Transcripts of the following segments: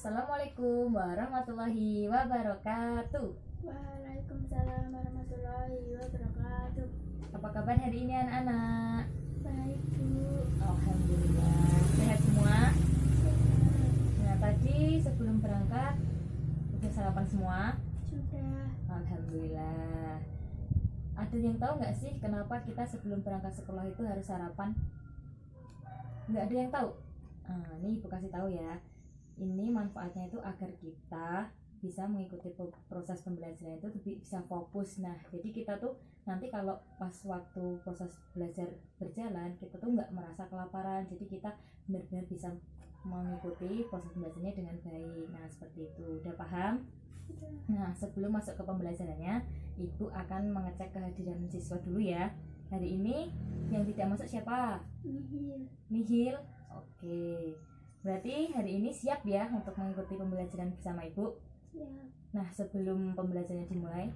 Assalamualaikum warahmatullahi wabarakatuh. Waalaikumsalam warahmatullahi wabarakatuh. Apa kabar hari ini anak-anak? Baik, Bu. Alhamdulillah sehat semua. Nah, tadi sebelum berangkat udah sarapan semua? Sudah. Alhamdulillah. Ada yang tahu nggak sih kenapa kita sebelum berangkat sekolah itu harus sarapan? Nggak ada yang tahu? Ini Ibu kasih tahu ya. Ini manfaatnya itu agar kita bisa mengikuti proses pembelajaran itu bisa fokus. Nah, jadi kita tuh nanti kalau pas waktu proses belajar berjalan, kita tuh nggak merasa kelaparan. Jadi kita benar-benar bisa mengikuti proses belajarnya dengan baik. Nah, seperti itu. Udah paham? Nah, sebelum masuk ke pembelajarannya, Ibu akan mengecek kehadiran siswa dulu ya. Hari ini yang tidak masuk siapa? Nihil. Oke. Berarti hari ini siap ya untuk mengikuti pembelajaran bersama Ibu? Siap. Nah, sebelum pembelajarannya dimulai,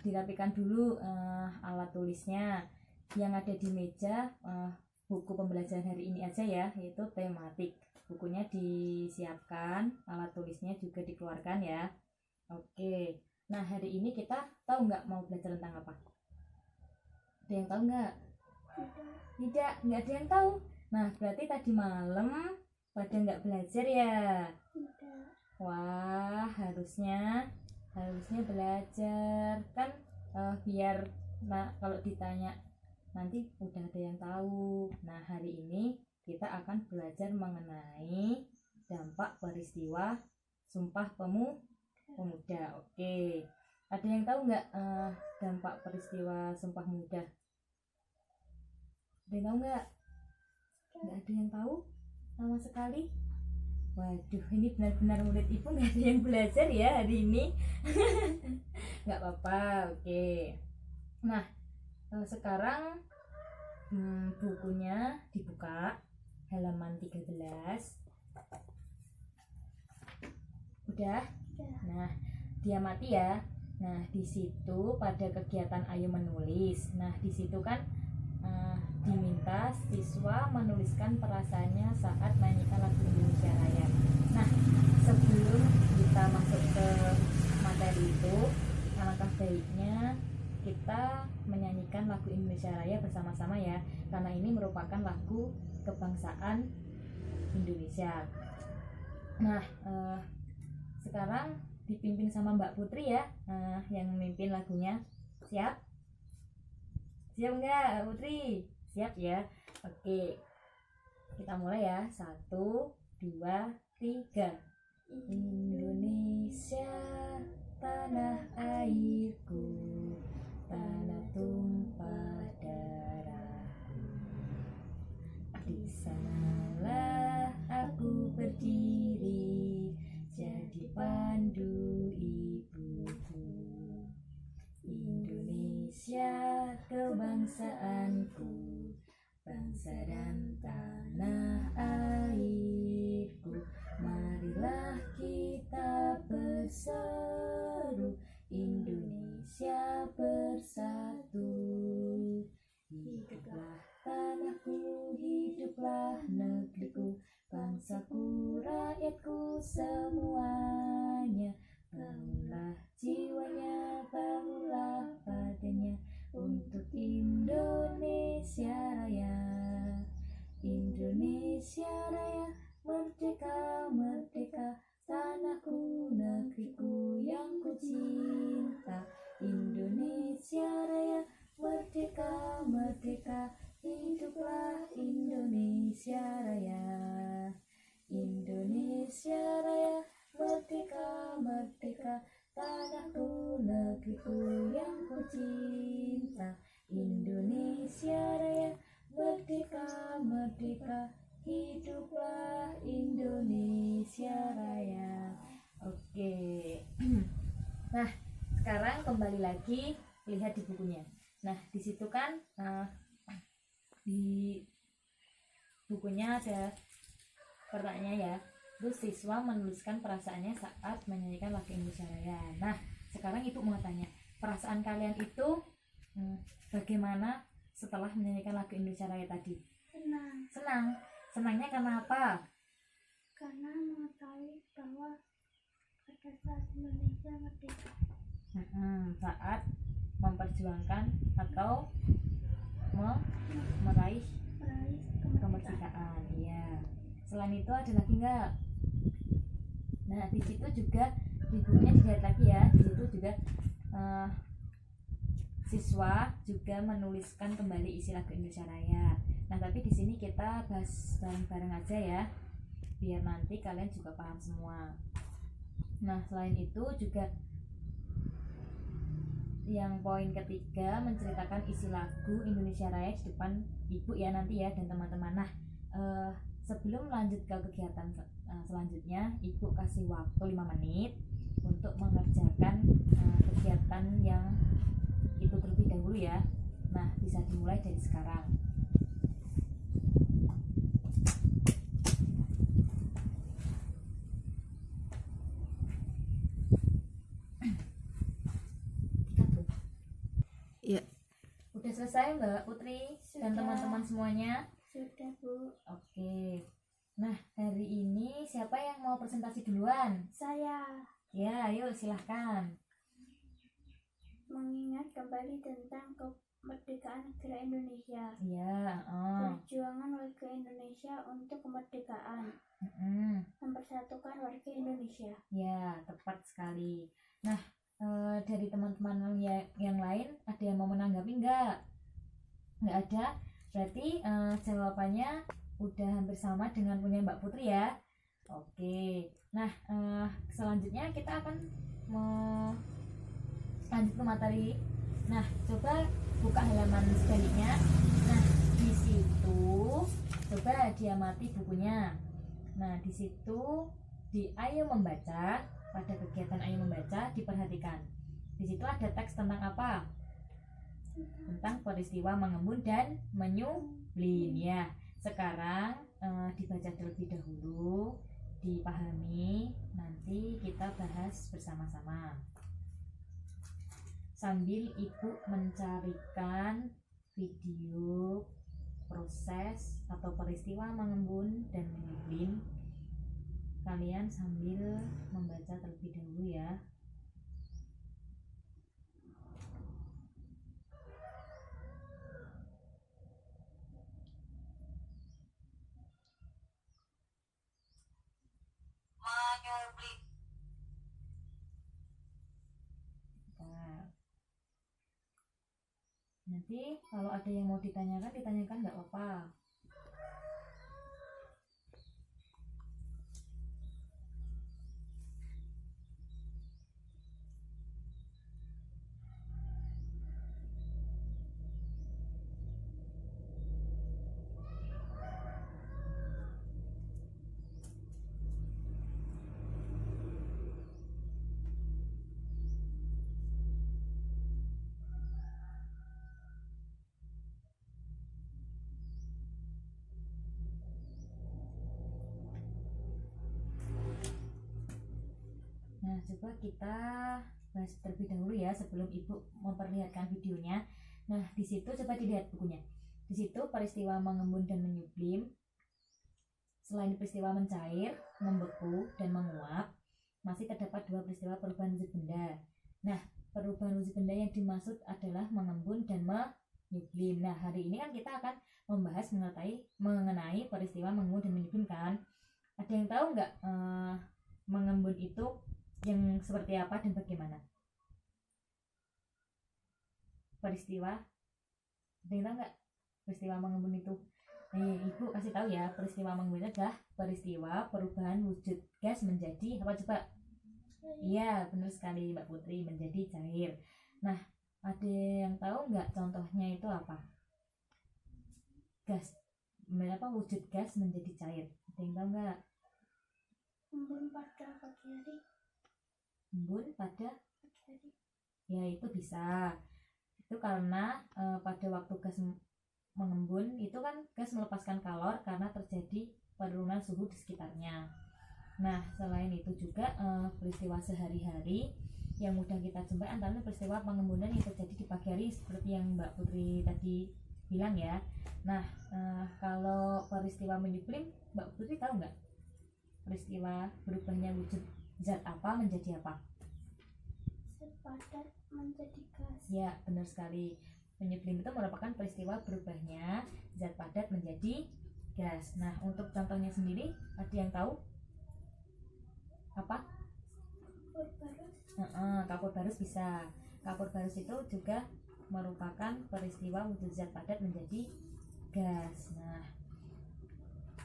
dirapikan dulu alat tulisnya. Yang ada di meja buku pembelajaran hari ini aja ya, yaitu tematik. Bukunya disiapkan, alat tulisnya juga dikeluarkan ya. Oke. Nah, hari ini kita tahu nggak mau belajar tentang apa? Ada yang tahu nggak? Tidak, nggak ada yang tahu. Nah, berarti tadi malam pada nggak belajar ya? Tidak. Wah, harusnya belajar kan, biar kalau ditanya nanti udah ada yang tahu. Nah, hari ini kita akan belajar mengenai dampak peristiwa Sumpah Pemuda. Oke, ada yang tahu nggak dampak peristiwa Sumpah Pemuda? Ada yang tahu nggak? Nggak ada yang tahu sama sekali. Waduh, ini benar-benar murid Ibu nggak ada yang belajar ya hari ini. Nggak apa-apa, oke. Nah, sekarang bukunya dibuka halaman 13. Udah? Nah, diamati ya. Nah, di situ pada kegiatan Ayo Menulis. Nah, di situ kan diminta siswa menuliskan perasaannya saat menyanyikan lagu Indonesia Raya. Nah, sebelum kita masuk ke materi itu, alangkah baiknya kita menyanyikan lagu Indonesia Raya bersama-sama ya, karena ini merupakan lagu kebangsaan Indonesia. Nah, sekarang dipimpin sama Mbak Putri ya, yang memimpin lagunya. Siap? Siap nggak Putri? Siap ya? Oke, kita mulai ya. 1, 2, 3. Indonesia tanah airku, tanah tumpah darahku, di sanalah aku berdiri, jadi pandu ibuku. Indonesia kebangsaanku, bangsa dan tanah airku. Marilah kita berseru, Indonesia bersatu. Hiduplah tanahku, hiduplah negeriku, bangsaku, rakyatku semuanya. Bangunlah jiwanya, bangunlah badannya untuk Indonesia Raya. Indonesia Raya, merdeka, merdeka, tanahku, negeriku yang ku cinta. Indonesia Raya, merdeka, merdeka, hiduplah Indonesia Raya. Indonesia Raya, merdeka, merdeka, tanahku, negeriku yang ku cinta. Indonesia Raya, merdeka, merdeka, hiduplah Indonesia Raya. Oke. Nah, sekarang kembali lagi lihat di bukunya. Nah, di situ kan di bukunya ada pertanyaannya ya. Terus siswa menuliskan perasaannya saat menyanyikan lagu Indonesia Raya. Nah, sekarang Ibu mau tanya, perasaan kalian itu bagaimana setelah menyanyikan lagu Indonesia Raya tadi? Senang. Senang. Senangnya karena apa? Karena mengetahui bahwa merdeka. Saat memperjuangkan atau meraih Meraih kemerdekaan. kemerdekaan. Iya. Selain itu ada lagi nggak? Nah, di situ juga di bukunya dilihat lagi ya. Di situ juga siswa juga menuliskan kembali isi lagu Indonesia Raya. Nah, tapi di sini kita bahas bareng-bareng aja ya, biar nanti kalian juga paham semua. Nah, selain itu juga yang poin ketiga menceritakan isi lagu Indonesia Raya di depan ibu ya nanti ya dan teman-teman. Nah, sebelum lanjut ke kegiatan selanjutnya, ibu kasih waktu 5 menit untuk mengerjakan kegiatan yang itu terlebih dahulu ya. Nah, bisa dimulai dari sekarang. Iya. Udah selesai Mbak Putri dan Sudah. teman-teman semuanya? Sudah, Bu. Oke. Nah, hari ini siapa yang mau presentasi duluan? Saya Ya, ayo silahkan. mengingat kembali tentang kemerdekaan negara Indonesia. Iya, Perjuangan warga Indonesia untuk kemerdekaan. Mempersatukan warga Indonesia. ya tepat sekali. Nah, dari teman-teman yang lain ada yang mau menanggapi nggak? Nggak ada. Berarti jawabannya udah hampir sama dengan punya Mbak Putri ya. Oke. Nah, selanjutnya kita akan lanjut ke materi. Nah, coba buka halaman sebaliknya. Nah, di situ coba diamati bukunya. Nah, di situ di Ayo Membaca, pada kegiatan Ayo Membaca diperhatikan. Di situ ada teks tentang apa? Tentang peristiwa mengembun dan menyublim ya. Sekarang dibaca terlebih dahulu, dipahami, nanti kita bahas bersama-sama. Sambil ibu mencarikan video proses atau peristiwa mengembun dan menyublim, kalian sambil membaca terlebih dahulu ya. Nanti kalau ada yang mau ditanyakan nggak apa-apa. Nah, coba kita bahas terlebih dahulu ya sebelum ibu memperlihatkan videonya. Nah, di situ coba dilihat bukunya. Di situ peristiwa mengembun dan menyublim, selain peristiwa mencair, membeku, dan menguap, masih terdapat dua peristiwa perubahan wujud benda. Nah, perubahan wujud benda yang dimaksud adalah mengembun dan menyublim. Nah, hari ini kan kita akan membahas mengenai peristiwa mengembun dan menyublim kan. Ada yang tahu nggak mengembun itu yang seperti apa dan bagaimana? Peristiwa, ada yang tahu nggak peristiwa mengembun itu? Ibu kasih tahu ya, peristiwa mengembun itu adalah peristiwa perubahan wujud gas menjadi apa coba? Iya, benar sekali Mbak Putri, menjadi cair. Nah, ada yang tahu nggak contohnya itu apa? Gas, wujud gas menjadi cair? Ada yang tahu nggak? Embun pada pagi hari. Embun pada Pagi hari. ya itu bisa. Itu karena pada waktu gas mengembun itu kan gas melepaskan kalor karena terjadi penurunan suhu di sekitarnya. Nah, selain itu juga peristiwa sehari-hari yang mudah kita jumpai antara peristiwa pengembunan yang terjadi di pagi hari seperti yang Mbak Putri tadi bilang ya. Nah, kalau peristiwa menyublim, Mbak Putri tahu nggak peristiwa berubahnya wujud zat apa menjadi apa? padat menjadi gas. Ya, benar sekali. Menyublim itu merupakan peristiwa berubahnya zat padat menjadi gas. Nah, untuk contohnya sendiri, ada yang tahu? Apa? Kapur barus. Kapur barus bisa. Kapur barus itu juga merupakan peristiwa wujud zat padat menjadi gas. Nah,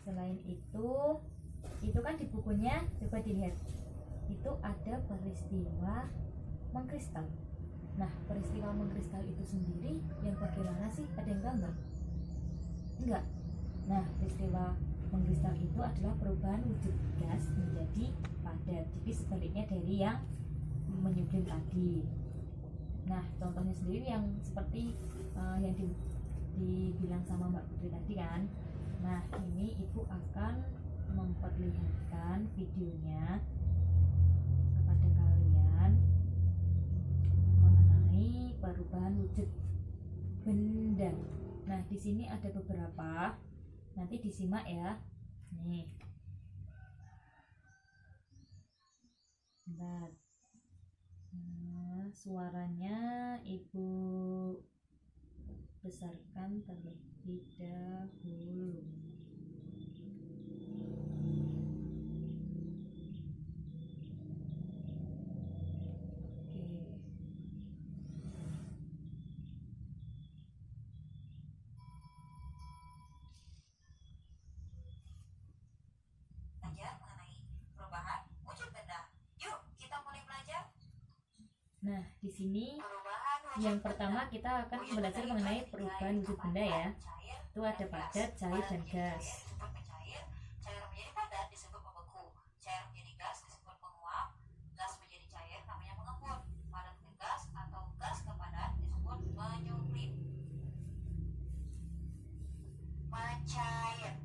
selain itu kan di bukunya coba dilihat. Itu ada peristiwa mengkristal. Nah, peristiwa mengkristal itu sendiri yang bagaimana sih? Ada yang tahu nggak? Enggak. Nah, peristiwa mengkristal itu adalah perubahan wujud gas menjadi padat. Jadi sebaliknya dari yang menyublim tadi. Nah, contohnya sendiri yang seperti yang dibilang sama Mbak Putri tadi kan. Nah, ini Ibu akan memperlihatkan videonya kepada kalian mengenai perubahan wujud benda. Nah, di sini ada beberapa. Nanti disimak ya. Nih. Bentar. Nah, suaranya Ibu besarkan terlebih dahulu. Nah, di sini yang pertama kita akan belajar mengenai perubahan wujud benda ya. Itu ada padat, cair, dan gas. Cair menjadi padat disebut membeku, cair menjadi gas disebut menguap, gas menjadi cair namanya mengembun, padat ke gas atau gas ke padat disebut menyublim. Mencair.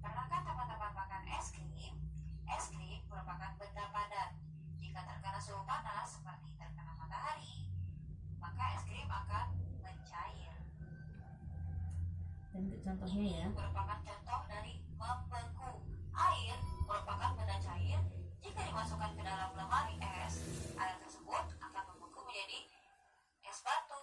Pernahkah teman-teman makan es krim? Es krim merupakan benda padat. Jika terkena suhu panas seperti terkena matahari, maka es krim akan mencair. Dan untuk contohnya ya. Merupakan contoh dari membeku. Air merupakan benda cair. Jika dimasukkan ke dalam lemari es, air tersebut akan membeku menjadi es batu.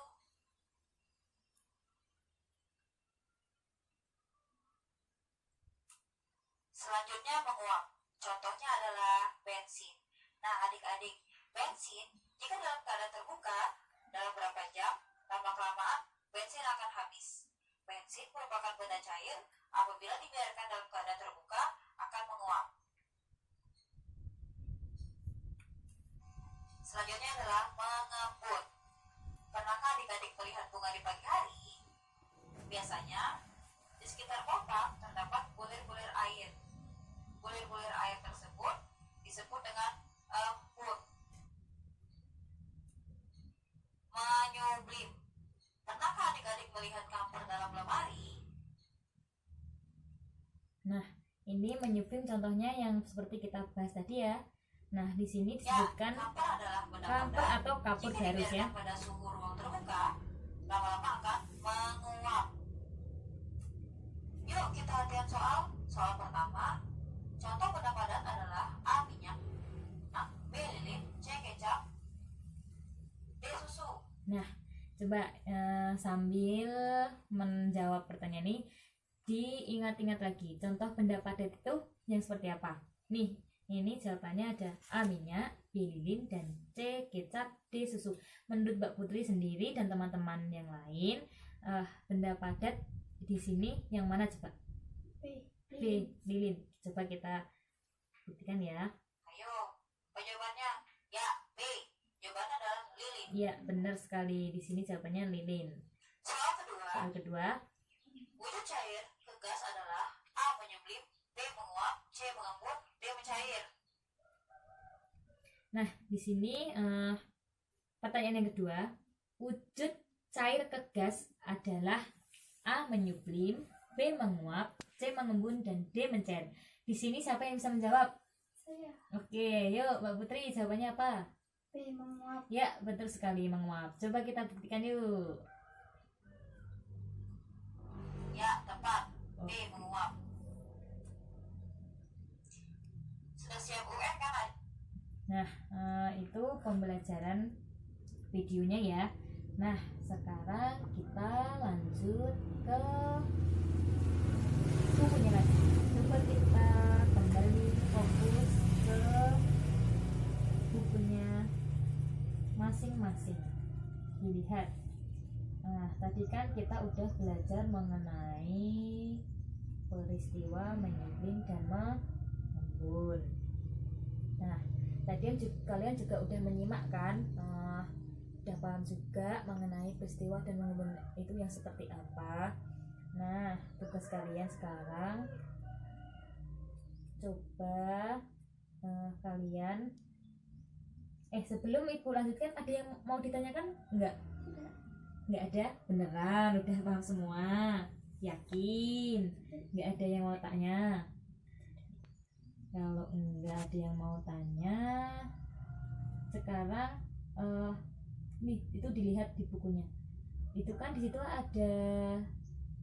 Selanjutnya menguap. Contohnya adalah bensin. Nah, adik-adik, bensin jika dalam keadaan terbuka dalam beberapa jam, lama-kelamaan bensin akan habis. Bensin merupakan benda cair, apabila dibiarkan dalam keadaan terbuka akan menguap. Selanjutnya adalah mengembun. Pernahkah adik-adik melihat bunga di pagi hari? Biasanya di sekitar pohon terdapat bulir-bulir air. Bulir-bulir air tersebut disebut dengan embun. Menyublim. Pernahkah adik-adik melihat kamper dalam lemari? Nah, ini menyublim contohnya yang seperti kita bahas tadi ya. Nah, di sini disebutkan kamper adalah benda kamper padat. atau kapur Jika barus ya. dibiarkan pada suhu ruang terbuka, lama-lama akan menguap. Yuk kita latihan soal pertama. Contoh benda padat adalah A. minyak, B. lilin, C. kecap, D. susu. Nah, coba sambil menjawab pertanyaan ini diingat-ingat lagi. Contoh benda padat itu yang seperti apa? Nih, ini jawabannya ada A. minyak, B. lilin, dan C. kecap, D. susu. Menurut Mbak Putri sendiri dan teman-teman yang lain, benda padat di sini yang mana coba? B. lilin. Coba kita buktikan ya. Ayo, apa jawabannya? Ya, B. Jawabannya adalah lilin. Iya, benar sekali. Di sini jawabannya lilin. Soal kedua, wujud cair ke gas adalah A. menyublim, B. menguap, C. mengembun, D. mencair. nah di sini pertanyaan yang kedua, wujud cair ke gas adalah A. menyublim, B. menguap, C. mengembun, dan D. mencair. Di sini siapa yang bisa menjawab? Saya. Oke, yuk Mbak Putri, jawabannya apa? B. menguap. Ya, betul sekali, menguap. Coba kita buktikan yuk. Ya, tepat. B. Oke. menguap. Sudah siap UN kan? Nah, itu pembelajaran videonya ya. Nah, sekarang kita lanjut ke bukunya lagi. Coba kita kembali fokus ke bukunya masing-masing. Dilihat. Nah, tadi kan kita udah belajar mengenai peristiwa menyuling dan mengembun. Nah, tadi kalian juga udah menyimak kan, udah paham juga mengenai peristiwa dan mengembun itu yang seperti apa. Nah, tugas kalian sekarang coba kalian sebelum ibu lanjutkan, ada yang mau ditanyakan enggak? Nggak ada? Beneran udah paham semua? Yakin? Nggak ada yang mau tanya? Kalau enggak ada yang mau tanya, sekarang nih itu dilihat di bukunya. Itu kan di situ ada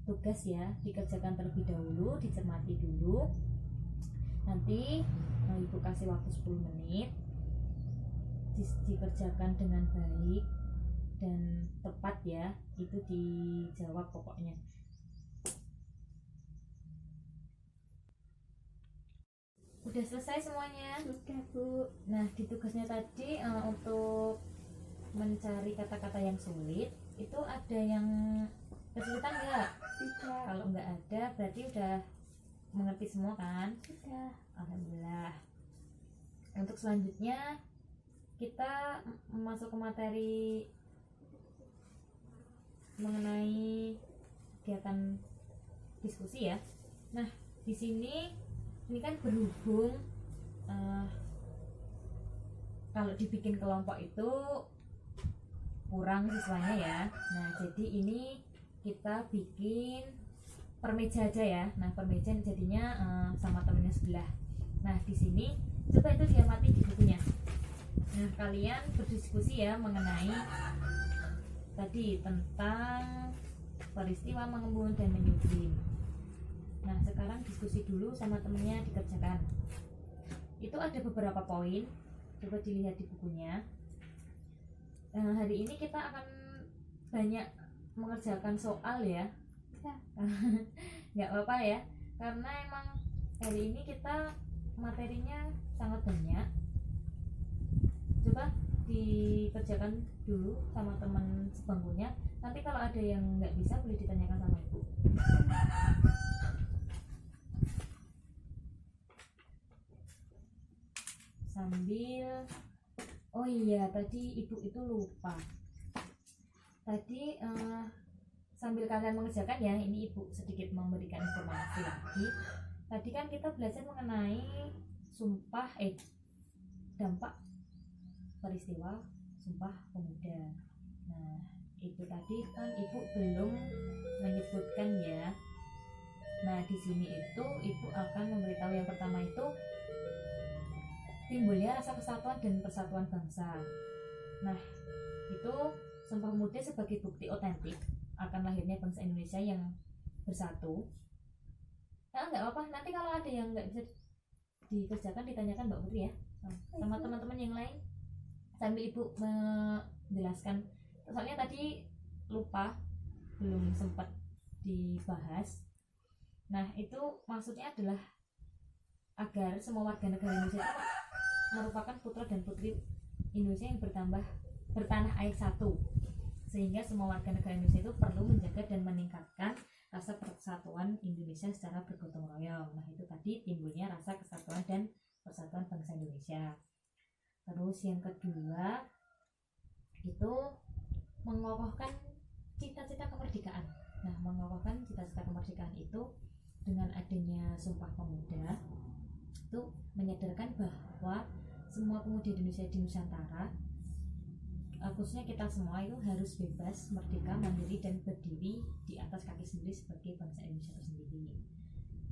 tugas ya, dikerjakan terlebih dahulu, dicermati dulu. Nanti ibu kasih waktu 10 menit, dikerjakan dengan baik dan tepat ya, itu dijawab pokoknya. Udah selesai semuanya? Sudah, Bu. Nah, di tugasnya tadi untuk mencari kata-kata yang sulit, itu ada yang kesulitan nggak? Tidak. Kalau nggak ada, berarti udah mengerti semua kan? Sudah. Alhamdulillah. Untuk selanjutnya kita masuk ke materi mengenai kegiatan diskusi ya. Nah, di sini ini kan berhubung kalau dibikin kelompok itu kurang siswanya ya. Nah, jadi ini kita bikin per meja aja ya. Nah, per meja jadinya sama temennya sebelah. Nah, di sini coba itu diamati di bukunya. Nah, kalian berdiskusi ya mengenai tadi tentang peristiwa mengembun dan menyuling. Nah, sekarang diskusi dulu sama temennya, dikerjakan. Itu ada beberapa poin, coba dilihat di bukunya. Hari ini kita akan banyak mengerjakan soal ya. Ya. Nggak apa-apa ya, karena emang hari ini kita materinya sangat banyak. Coba dikerjakan dulu sama teman sebangkunya. Nanti kalau ada yang nggak bisa boleh ditanyakan sama ibu. Sambil oh iya, tadi ibu itu lupa. Tadi sambil kalian mengerjakan ya, ini ibu sedikit memberikan informasi lagi. Tadi kan kita belajar mengenai dampak peristiwa Sumpah Pemuda. Nah, itu tadi kan ibu belum menyebutkan ya. Nah, di sini itu ibu akan memberitahu yang pertama itu timbulnya rasa kesatuan dan persatuan bangsa. Nah, itu Sumpah Pemuda sebagai bukti otentik akan lahirnya bangsa Indonesia yang bersatu. Nah, nggak apa-apa, nanti kalau ada yang nggak bisa dikerjakan ditanyakan Mbak Putri ya, sama teman-teman yang lain sambil ibu menjelaskan. Soalnya tadi lupa, belum sempat dibahas. Nah, itu maksudnya adalah agar semua warga negara Indonesia itu merupakan putra dan putri Indonesia yang bertanah air satu, sehingga semua warga negara Indonesia itu perlu menjaga dan meningkatkan rasa persatuan Indonesia secara bergotong royong. Nah, itu tadi timbulnya rasa kesatuan dan persatuan bangsa Indonesia. Terus yang kedua itu mengokohkan cita-cita kemerdekaan. Nah, mengokohkan cita-cita kemerdekaan itu dengan adanya Sumpah Pemuda itu menyadarkan bahwa semua pemuda Indonesia di Nusantara, khususnya kita semua itu harus bebas, merdeka, mandiri dan berdiri di atas kaki sendiri sebagai bangsa Indonesia itu sendiri.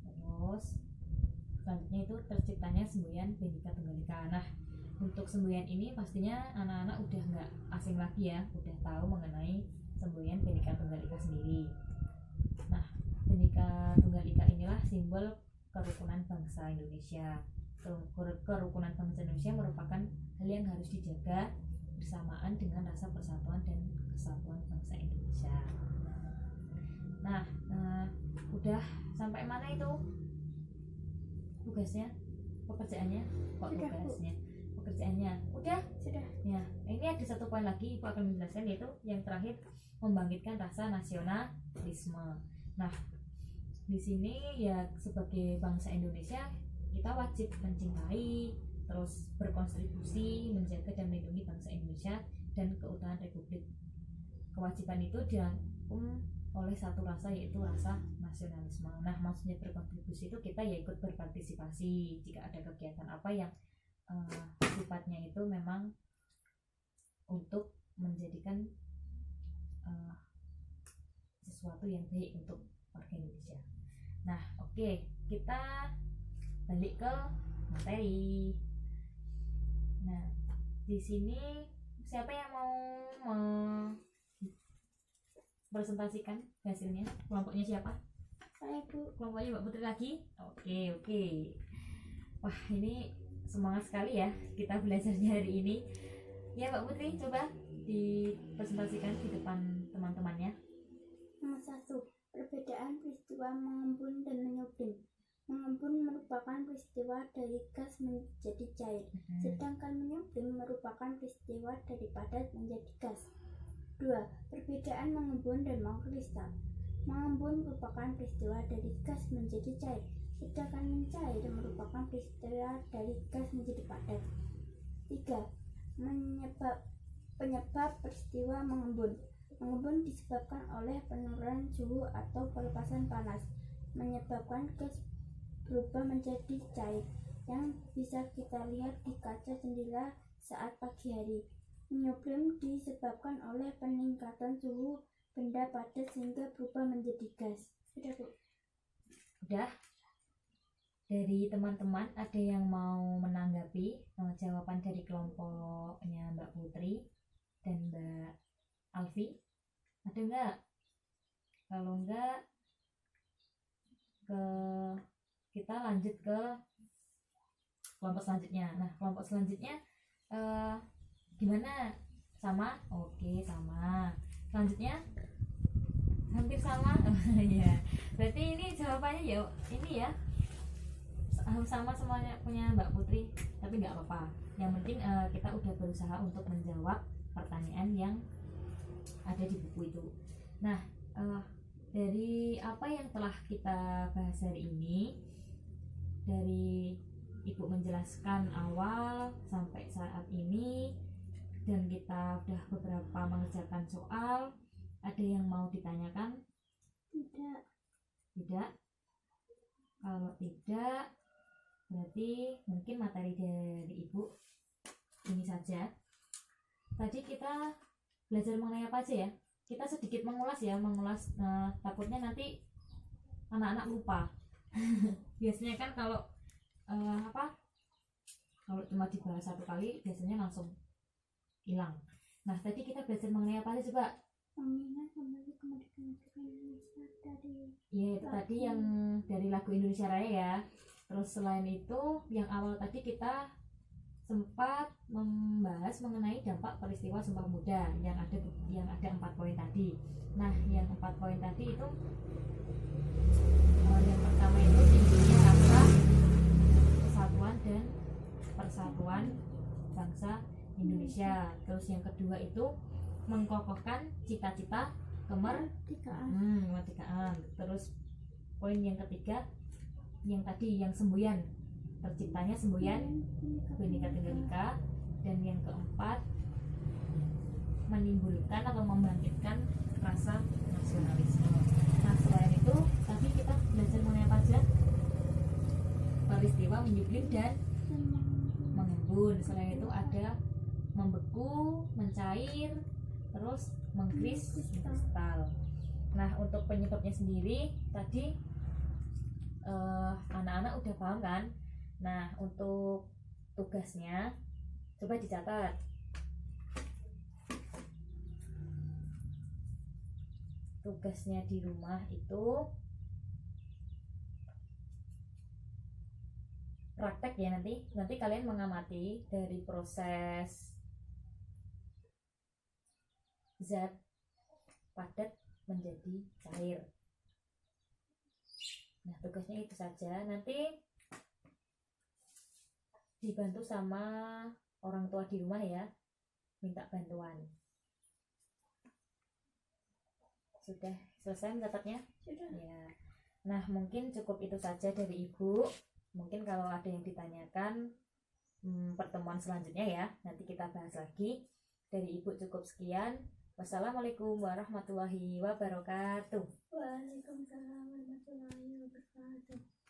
Terus selanjutnya itu terciptanya semboyan Bhinneka Tunggal Ika. Nah, untuk semboyan ini pastinya anak-anak udah nggak asing lagi ya, udah tahu mengenai semboyan Bhinneka Tunggal Ika sendiri. Nah, Bhinneka Tunggal Ika inilah simbol kerukunan bangsa Indonesia. Kerukunan bangsa Indonesia merupakan hal yang harus dijaga bersamaan dengan rasa persatuan dan kesatuan bangsa Indonesia. Nah, udah sampai mana itu tugasnya, pekerjaannya, pekerjaannya udah. Ya, ini ada satu poin lagi Ibu akan menjelaskan, yaitu yang terakhir, membangkitkan rasa nasionalisme. Nah, di sini ya sebagai bangsa Indonesia kita wajib mencintai, terus berkontribusi menjaga dan melindungi bangsa Indonesia dan keutuhan Republik. Kewajiban itu dirangkum oleh satu rasa, yaitu rasa nasionalisme. Nah, maksudnya berkontribusi itu kita ya ikut berpartisipasi jika ada kegiatan apa yang sifatnya itu memang untuk menjadikan sesuatu yang baik untuk warga Indonesia. Nah, oke, kita balik ke materi. Nah, di sini siapa yang mau presentasikan hasilnya? Kelompoknya siapa? Saya Bu. Kelompoknya Mbak Putri lagi? Oke. Wah, ini semangat sekali ya kita belajarnya hari ini. Ya Mbak Putri, coba dipresentasikan di depan teman-temannya. Nomor 1. Perbedaan peristiwa mengembun dan menyublim. Mengembun merupakan peristiwa dari gas menjadi cair, sedangkan menyublim merupakan peristiwa dari padat menjadi gas. 2. Perbedaan mengembun dan mengkristal. Mengembun merupakan peristiwa dari gas menjadi cair, sedangkan mencair merupakan peristiwa dari gas menjadi padat. 3. Penyebab peristiwa mengembun. Mengembun disebabkan oleh penurunan suhu atau pelepasan panas, menyebabkan gas berubah menjadi cair yang bisa kita lihat di kaca jendela saat pagi hari. Menyublim disebabkan oleh peningkatan suhu benda padat sehingga berubah menjadi gas. Sudah Bu? Udah. Dari teman-teman ada yang mau menanggapi jawaban dari kelompoknya Mbak Putri dan Mbak Alfi? Ada enggak? Kalau enggak, kita lanjut ke kelompok selanjutnya. Nah, kelompok selanjutnya gimana? Sama? Oke, sama. Selanjutnya hampir sama. Ya. Berarti ini jawabannya ya ini ya. Sama semuanya punya Mbak Putri, tapi nggak apa-apa. Yang penting kita udah berusaha untuk menjawab pertanyaan yang ada di buku itu. Nah, dari apa yang telah kita bahas hari ini, dari Ibu menjelaskan awal sampai saat ini, dan kita udah beberapa mengerjakan soal, ada yang mau ditanyakan? Tidak? Kalau tidak, berarti mungkin materi dari Ibu ini saja. Tadi kita belajar mengenai apa aja ya? Kita sedikit mengulas, takutnya nanti anak-anak lupa. Biasanya kan kalau kalau cuma dibahas satu kali biasanya langsung hilang. Nah, tadi kita belajar mengenai apa aja coba? Mengingat kembali kemerdekaan Indonesia dari Iya, itu tadi yang dari lagu Indonesia Raya ya. Terus selain itu, yang awal tadi kita sempat membahas mengenai dampak peristiwa Sumpah Pemuda yang ada 4 poin tadi. Nah, yang 4 poin tadi itu yang pertama itu tingginya rasa kesatuan dan persatuan bangsa Indonesia. Terus yang kedua itu mengkokohkan cita-cita kemerdekaan. Terus poin yang ketiga yang tadi yang semboyan, terciptanya semboyan Bhinneka Tunggal Ika. Dan yang keempat menimbulkan atau membangkitkan rasa nasionalisme. Nah, selain itu tadi kita belajar mengenai apa aja? Peristiwa menyublim dan mengembun. Selain itu ada membeku, mencair, terus mengkristal. Nah, untuk penyebabnya sendiri tadi anak-anak udah paham kan? Nah, untuk tugasnya coba dicatat. Tugasnya di rumah itu praktek ya, nanti kalian mengamati dari proses zat padat menjadi cair. Nah, tugasnya itu saja. Nanti dibantu sama orang tua di rumah ya, minta bantuan. Sudah selesai mencatatnya? Sudah. Ya. Nah, mungkin cukup itu saja dari Ibu. Mungkin kalau ada yang ditanyakan pertemuan selanjutnya ya, nanti kita bahas lagi. Dari Ibu cukup sekian. Wassalamualaikum warahmatullahi wabarakatuh. Waalaikumsalam warahmatullahi wabarakatuh.